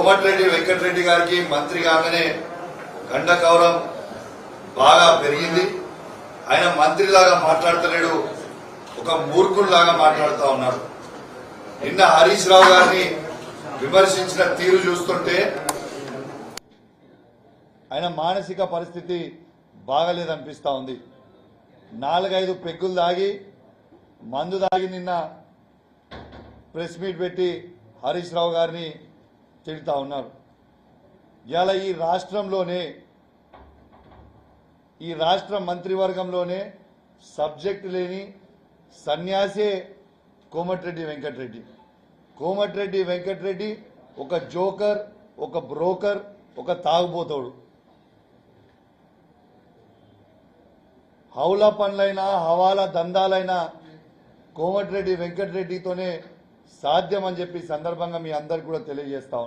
కోమటిరెడ్డి వెంకటరెడ్డి గారికి మంత్రి కాగానే గండ గౌరవం బాగా పెరిగింది. ఆయన మంత్రిలాగా మాట్లాడతలేడు, ఒక మూర్ఖుల్లాగా మాట్లాడుతూ ఉన్నాడు. నిన్న హరీష్ రావు గారిని విమర్శించిన తీరు చూస్తుంటే ఆయన మానసిక పరిస్థితి బాగలేదనిపిస్తా ఉంది. 4-5 పెగ్గులు దాగి మందు దాగి నిన్న ప్రెస్ మీట్ పెట్టి హరీష్ రావు గారిని తిడుతూ ఉన్నారు. ఇవాళ ఈ రాష్ట్రంలోనే ఈ రాష్ట్ర మంత్రివర్గంలోనే సబ్జెక్ట్ లేని సన్యాసే కోమటిరెడ్డి వెంకటరెడ్డి. కోమటిరెడ్డి వెంకటరెడ్డి ఒక జోకర్, ఒక బ్రోకర్, ఒక తాగుబోతోడు. హౌలా పనులైనా హవాలా దందాలైనా కోమటిరెడ్డి వెంకటరెడ్డితోనే సాధ్యం అని చెప్పి సందర్భంగా మీ అందరికి కూడా తెలియజేస్తా